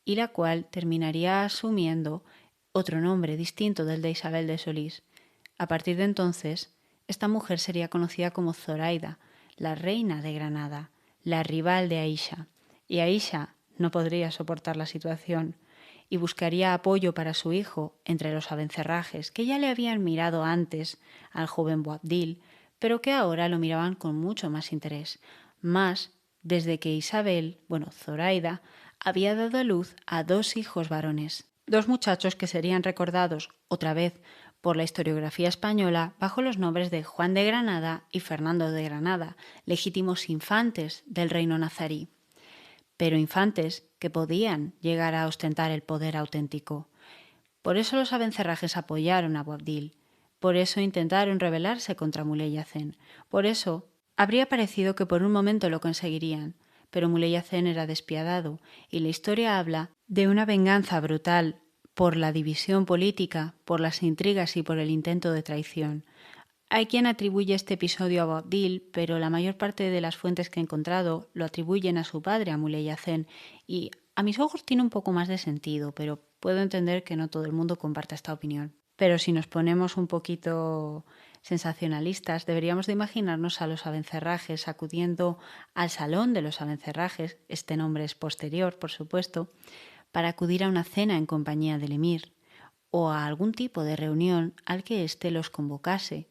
y la cual terminaría asumiendo otro nombre distinto del de Isabel de Solís? A partir de entonces, esta mujer sería conocida como Zoraida, la reina de Granada, la rival de Aisha, y Aisha no podría soportar la situación y buscaría apoyo para su hijo entre los abencerrajes que ya le habían mirado antes al joven Boabdil, pero que ahora lo miraban con mucho más interés, más desde que Zoraida, había dado a luz a 2 hijos varones, 2 muchachos que serían recordados otra vez por la historiografía española bajo los nombres de Juan de Granada y Fernando de Granada, legítimos infantes del reino nazarí, pero infantes que podían llegar a ostentar el poder auténtico. Por eso los abencerrajes apoyaron a Boabdil, por eso intentaron rebelarse contra Muley Hacen, por eso habría parecido que por un momento lo conseguirían, pero Muley Hacen era despiadado y la historia habla de una venganza brutal por la división política, por las intrigas y por el intento de traición. Hay quien atribuye este episodio a Boabdil, pero la mayor parte de las fuentes que he encontrado lo atribuyen a su padre, a Muley Hacen, y a mis ojos tiene un poco más de sentido, pero puedo entender que no todo el mundo comparta esta opinión. Pero si nos ponemos un poquito sensacionalistas, deberíamos de imaginarnos a los abencerrajes acudiendo al salón de los abencerrajes, este nombre es posterior, por supuesto, para acudir a una cena en compañía del emir, o a algún tipo de reunión al que éste los convocase.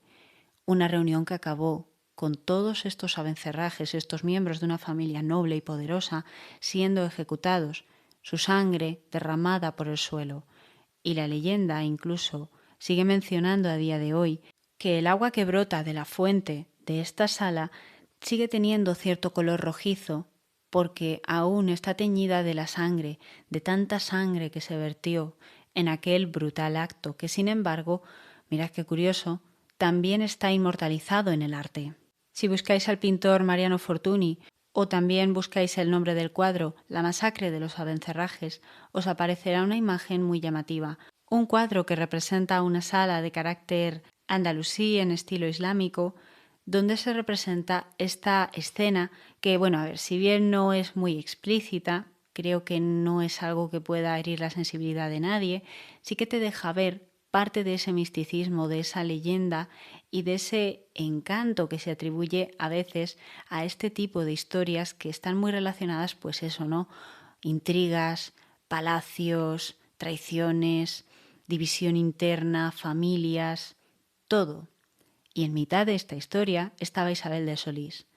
Una reunión que acabó con todos estos abencerrajes, estos miembros de una familia noble y poderosa, siendo ejecutados, su sangre derramada por el suelo. Y la leyenda incluso sigue mencionando a día de hoy que el agua que brota de la fuente de esta sala sigue teniendo cierto color rojizo porque aún está teñida de la sangre, de tanta sangre que se vertió en aquel brutal acto, que sin embargo, mirad qué curioso, también está inmortalizado en el arte. Si buscáis al pintor Mariano Fortuny o también buscáis el nombre del cuadro La masacre de los Abencerrajes, os aparecerá una imagen muy llamativa, un cuadro que representa una sala de carácter andalusí en estilo islámico, donde se representa esta escena que, bueno, a ver, si bien no es muy explícita, creo que no es algo que pueda herir la sensibilidad de nadie, sí que te deja ver parte de ese misticismo, de esa leyenda y de ese encanto que se atribuye a veces a este tipo de historias que están muy relacionadas, pues eso, ¿no? Intrigas, palacios, traiciones, división interna, familias, todo. Y en mitad de esta historia estaba Isabel de Solís.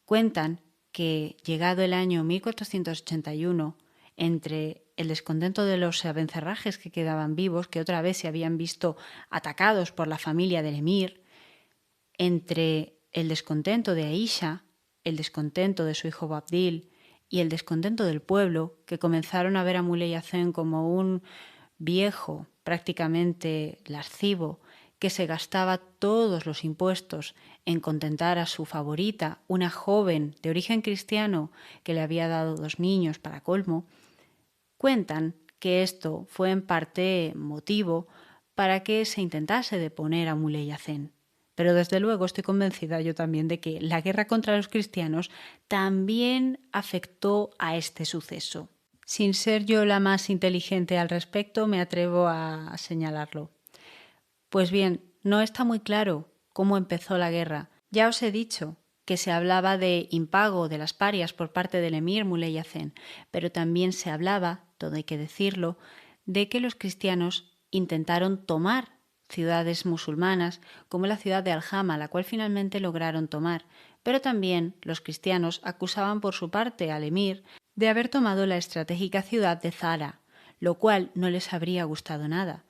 Cuentan que, llegado el año 1481, entre el descontento de los abencerrajes que quedaban vivos, que otra vez se habían visto atacados por la familia del emir, entre el descontento de Aisha, el descontento de su hijo Boabdil y el descontento del pueblo, que comenzaron a ver a Muley Hacén como un viejo prácticamente lascivo, que se gastaba todos los impuestos en contentar a su favorita, una joven de origen cristiano que le había dado 2 niños para colmo, cuentan que esto fue en parte motivo para que se intentase deponer a Muley Hacén. Pero desde luego estoy convencida yo también de que la guerra contra los cristianos también afectó a este suceso. Sin ser yo la más inteligente al respecto, me atrevo a señalarlo. Pues bien, no está muy claro cómo empezó la guerra. Ya os he dicho que se hablaba de impago de las parias por parte del emir Muley Hacén, pero también se hablaba, todo hay que decirlo, de que los cristianos intentaron tomar ciudades musulmanas como la ciudad de Aljama, la cual finalmente lograron tomar, pero también los cristianos acusaban por su parte al emir de haber tomado la estratégica ciudad de Zara, lo cual no les habría gustado nada.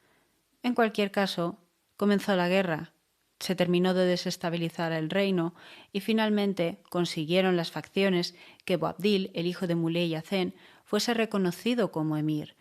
En cualquier caso, comenzó la guerra, se terminó de desestabilizar el reino y finalmente consiguieron las facciones que Boabdil, el hijo de Muley Hacén, fuese reconocido como emir.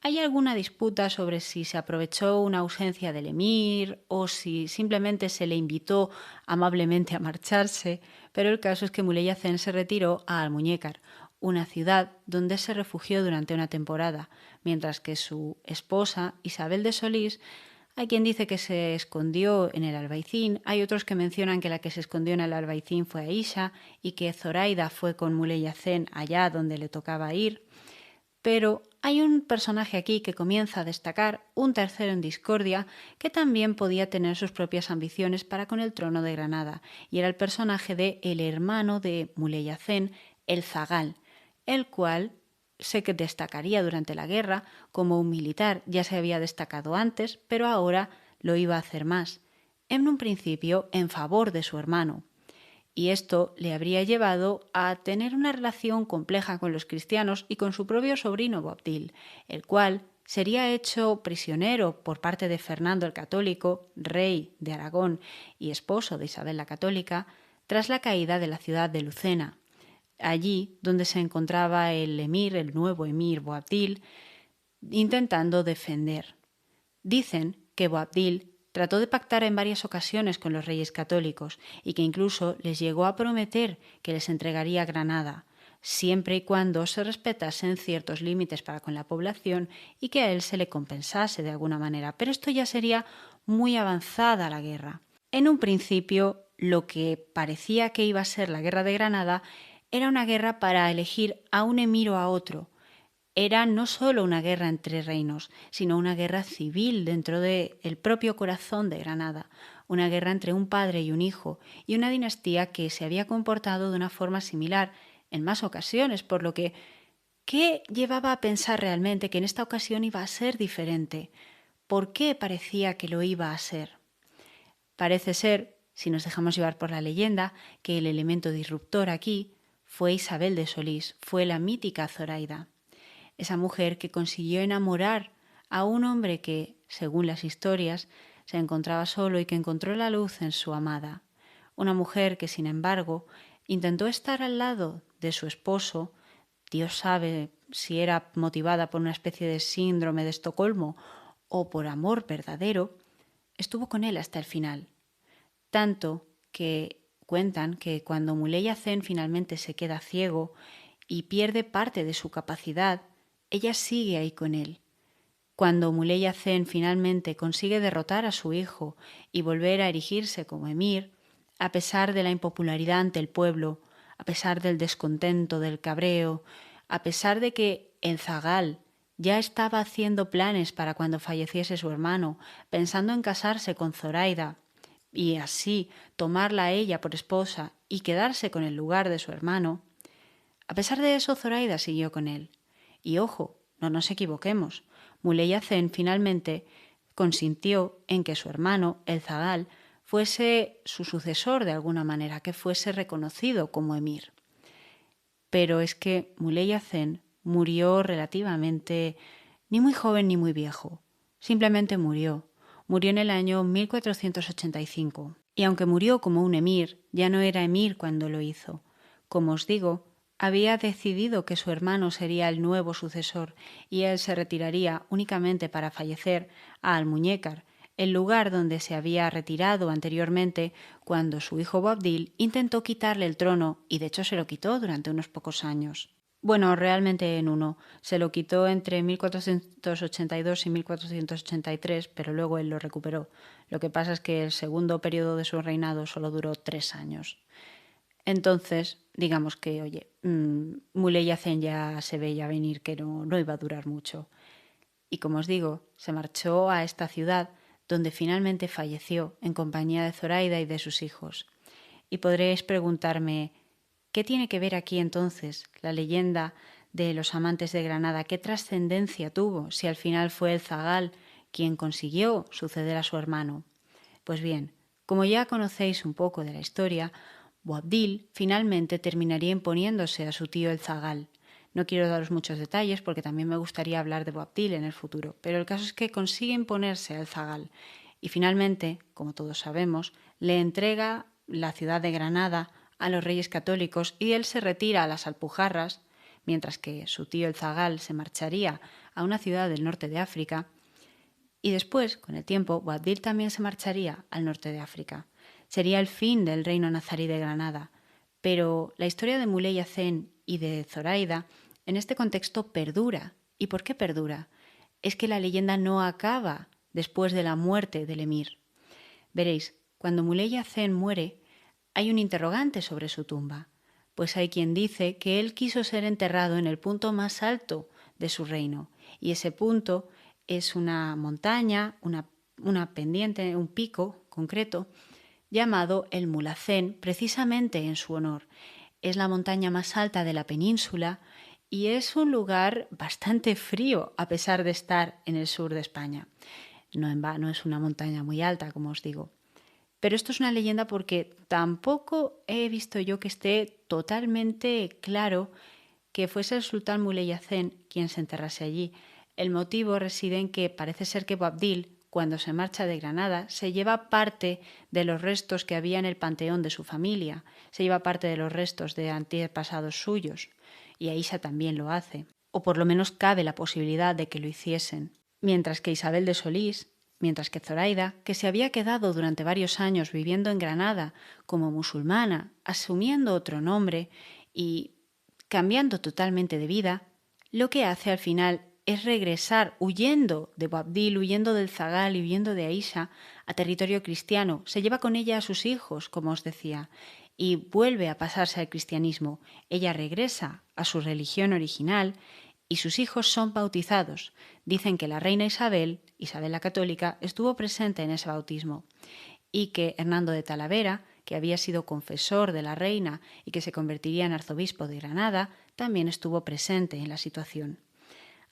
Hay alguna disputa sobre si se aprovechó una ausencia del emir o si simplemente se le invitó amablemente a marcharse, pero el caso es que Muley Hacén se retiró a Almuñécar, una ciudad donde se refugió durante una temporada, mientras que su esposa, Isabel de Solís, hay quien dice que se escondió en el Albaicín, hay otros que mencionan que la que se escondió en el Albaicín fue Aisha y que Zoraida fue con Muley Hacén allá donde le tocaba ir. Pero hay un personaje aquí que comienza a destacar, un tercero en discordia, que también podía tener sus propias ambiciones para con el trono de Granada, y era el personaje de el hermano de Muley Hacén, el Zagal, el cual sé que destacaría durante la guerra como un militar, ya se había destacado antes, pero ahora lo iba a hacer más, en un principio en favor de su hermano. Y esto le habría llevado a tener una relación compleja con los cristianos y con su propio sobrino Boabdil, el cual sería hecho prisionero por parte de Fernando el Católico, rey de Aragón y esposo de Isabel la Católica, tras la caída de la ciudad de Lucena. Allí donde se encontraba el emir, el nuevo emir Boabdil, intentando defender. Dicen que Boabdil trató de pactar en varias ocasiones con los reyes católicos y que incluso les llegó a prometer que les entregaría Granada, siempre y cuando se respetasen ciertos límites para con la población y que a él se le compensase de alguna manera. Pero esto ya sería muy avanzada la guerra. En un principio, lo que parecía que iba a ser la guerra de Granada era una guerra para elegir a un emir o a otro. Era no solo una guerra entre reinos, sino una guerra civil dentro del propio corazón de Granada, una guerra entre un padre y un hijo, y una dinastía que se había comportado de una forma similar en más ocasiones, por lo que, ¿qué llevaba a pensar realmente que en esta ocasión iba a ser diferente? ¿Por qué parecía que lo iba a ser? Parece ser, si nos dejamos llevar por la leyenda, que el elemento disruptor aquí fue Isabel de Solís, fue la mítica Zoraida. Esa mujer que consiguió enamorar a un hombre que, según las historias, se encontraba solo y que encontró la luz en su amada. Una mujer que, sin embargo, Intentó estar al lado de su esposo, Dios sabe si era motivada por una especie de síndrome de Estocolmo o por amor verdadero, estuvo con él hasta el final. Tanto que cuentan que cuando Muley Azen finalmente se queda ciego y pierde parte de su capacidad, ella sigue ahí con él. Cuando Muley Azen finalmente consigue derrotar a su hijo y volver a erigirse como emir, a pesar de la impopularidad ante el pueblo, a pesar del descontento, del cabreo, a pesar de que el zagal ya estaba haciendo planes para cuando falleciese su hermano, pensando en casarse con Zoraida y así tomarla a ella por esposa y quedarse con el lugar de su hermano, a pesar de eso Zoraida siguió con él. Y ojo, no nos equivoquemos, Muley Azen finalmente consintió en que su hermano, el zagal, fuese su sucesor de alguna manera, que fuese reconocido como emir. Pero es que Muley Azen murió relativamente ni muy joven ni muy viejo. Simplemente murió. Murió en el año 1485. Y aunque murió como un emir, ya no era emir cuando lo hizo. Como os digo, había decidido que su hermano sería el nuevo sucesor y él se retiraría únicamente para fallecer a Almuñécar, el lugar donde se había retirado anteriormente cuando su hijo Boabdil intentó quitarle el trono y de hecho se lo quitó durante unos pocos años. Bueno, realmente en uno. Se lo quitó entre 1482 y 1483, pero luego él lo recuperó. Lo que pasa es que el segundo periodo de su reinado solo duró 3 años. Entonces, digamos que, oye, Muley Azen ya se veía venir que no iba a durar mucho. Y como os digo, se marchó a esta ciudad donde finalmente falleció en compañía de Zoraida y de sus hijos. Y podréis preguntarme, ¿qué tiene que ver aquí entonces la leyenda de los amantes de Granada? ¿Qué trascendencia tuvo si al final fue el zagal quien consiguió suceder a su hermano? Pues bien, como ya conocéis un poco de la historia, Boabdil finalmente terminaría imponiéndose a su tío el zagal. No quiero daros muchos detalles porque también me gustaría hablar de Boabdil en el futuro, pero el caso es que consigue imponerse al zagal y finalmente, como todos sabemos, le entrega la ciudad de Granada a los reyes católicos y él se retira a las Alpujarras, mientras que su tío el zagal se marcharía a una ciudad del norte de África. Y después, con el tiempo, Boabdil también se marcharía al norte de África. Sería el fin del reino nazarí de Granada. Pero la historia de Muley Azen y de Zoraida en este contexto perdura. ¿Y por qué perdura? Es que la leyenda no acaba después de la muerte del emir. Veréis, cuando Muley Azen muere, hay un interrogante sobre su tumba, pues hay quien dice que él quiso ser enterrado en el punto más alto de su reino, y ese punto es una montaña, una pendiente, un pico concreto, llamado el Mulhacén, precisamente en su honor. Es la montaña más alta de la península y es un lugar bastante frío a pesar de estar en el sur de España. No en vano es una montaña muy alta, como os digo. Pero esto es una leyenda porque tampoco he visto yo que esté totalmente claro que fuese el sultán Muley Azen quien se enterrase allí. El motivo reside en que parece ser que Boabdil, cuando se marcha de Granada, se lleva parte de los restos que había en el panteón de su familia, se lleva parte de los restos de antepasados suyos, y Aisha también lo hace, o por lo menos cabe la posibilidad de que lo hiciesen. Mientras que Isabel de Solís, mientras que Zoraida, que se había quedado durante varios años viviendo en Granada como musulmana, asumiendo otro nombre y cambiando totalmente de vida, lo que hace al final es regresar huyendo de Boabdil, huyendo del zagal y huyendo de Aisha a territorio cristiano. Se lleva con ella a sus hijos, como os decía, y vuelve a pasarse al cristianismo. Ella regresa a su religión original y sus hijos son bautizados. Dicen que la reina Isabel, Isabel la Católica, estuvo presente en ese bautismo y que Hernando de Talavera, que había sido confesor de la reina y que se convertiría en arzobispo de Granada, también estuvo presente en la situación.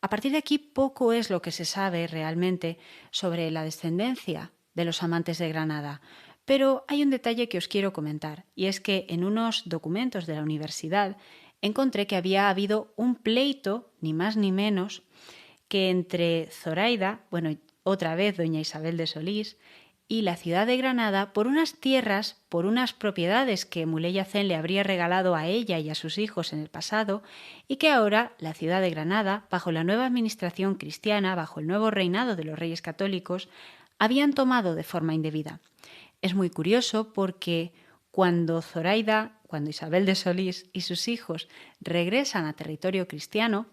A partir de aquí poco es lo que se sabe realmente sobre la descendencia de los amantes de Granada, pero hay un detalle que os quiero comentar, y es que en unos documentos de la universidad encontré que había habido un pleito, ni más ni menos, que entre Zoraida, bueno, otra vez doña Isabel de Solís, y la ciudad de Granada por unas tierras, por unas propiedades que Muley Hacén le habría regalado a ella y a sus hijos en el pasado, y que ahora la ciudad de Granada, bajo la nueva administración cristiana, bajo el nuevo reinado de los Reyes Católicos, habían tomado de forma indebida. Es muy curioso porque cuando Isabel de Solís y sus hijos regresan a territorio cristiano,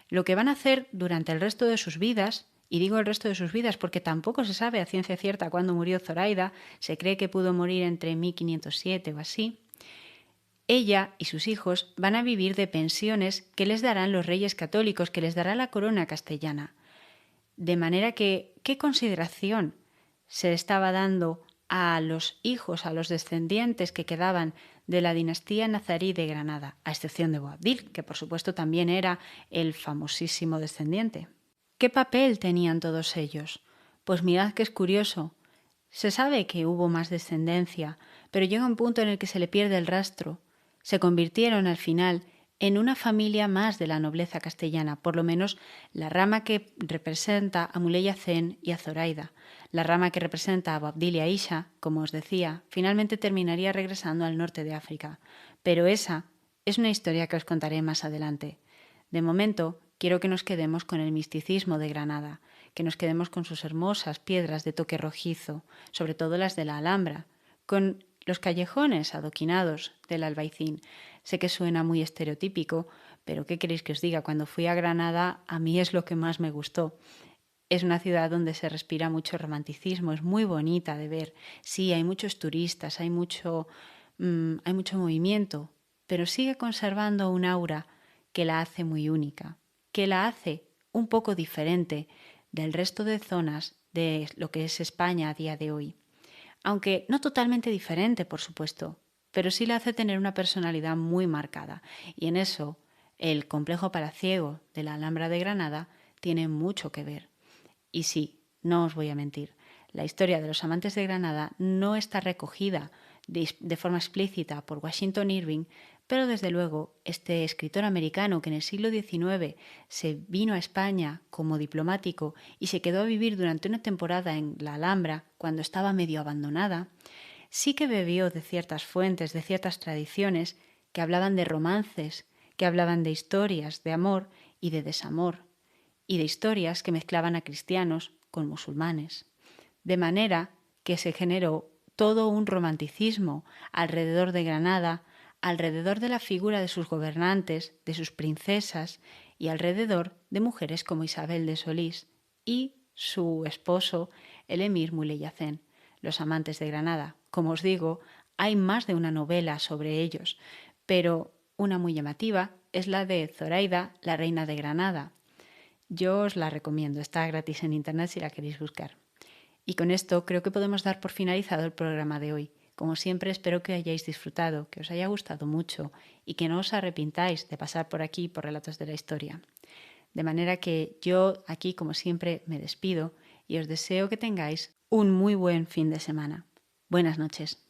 lo que van a hacer durante el resto de sus vidas, y digo el resto de sus vidas porque tampoco se sabe a ciencia cierta cuándo murió Zoraida, se cree que pudo morir entre 1507 o así, ella y sus hijos van a vivir de pensiones que les darán los reyes católicos, que les dará la corona castellana. De manera que, ¿qué consideración se estaba dando a los hijos, a los descendientes que quedaban de la dinastía nazarí de Granada, a excepción de Boabdil, que por supuesto también era el famosísimo descendiente? ¿Qué papel tenían todos ellos? Pues mirad que es curioso. Se sabe que hubo más descendencia, pero llega un punto en el que se le pierde el rastro. Se convirtieron al final en una familia más de la nobleza castellana, por lo menos la rama que representa a Muley Hacén y a Zoraida. La rama que representa a Boabdil y a Aisha, como os decía, finalmente terminaría regresando al norte de África. Pero esa es una historia que os contaré más adelante. De momento, quiero que nos quedemos con el misticismo de Granada, que nos quedemos con sus hermosas piedras de toque rojizo, sobre todo las de la Alhambra, con los callejones adoquinados del Albaicín. Sé que suena muy estereotípico, pero ¿qué queréis que os diga? Cuando fui a Granada, a mí es lo que más me gustó. Es una ciudad donde se respira mucho romanticismo, es muy bonita de ver. Sí, hay muchos turistas, hay mucho movimiento, pero sigue conservando un aura que la hace muy única, que la hace un poco diferente del resto de zonas de lo que es España a día de hoy. Aunque no totalmente diferente, por supuesto, pero sí la hace tener una personalidad muy marcada. Y en eso, el complejo palaciego de la Alhambra de Granada tiene mucho que ver. Y sí, no os voy a mentir, la historia de los amantes de Granada no está recogida de forma explícita por Washington Irving, pero desde luego este escritor americano que en el siglo XIX se vino a España como diplomático y se quedó a vivir durante una temporada en la Alhambra cuando estaba medio abandonada, sí que bebió de ciertas fuentes, de ciertas tradiciones que hablaban de romances, que hablaban de historias de amor y de desamor, y de historias que mezclaban a cristianos con musulmanes. De manera que se generó todo un romanticismo alrededor de Granada, alrededor de la figura de sus gobernantes, de sus princesas y alrededor de mujeres como Isabel de Solís y su esposo, el emir Muley Hacén, los amantes de Granada. Como os digo, hay más de una novela sobre ellos, pero una muy llamativa es la de Zoraida, la reina de Granada. Yo os la recomiendo, está gratis en internet si la queréis buscar. Y con esto creo que podemos dar por finalizado el programa de hoy. Como siempre, espero que hayáis disfrutado, que os haya gustado mucho y que no os arrepintáis de pasar por aquí por Relatos de la Historia. De manera que yo aquí, como siempre, me despido y os deseo que tengáis un muy buen fin de semana. Buenas noches.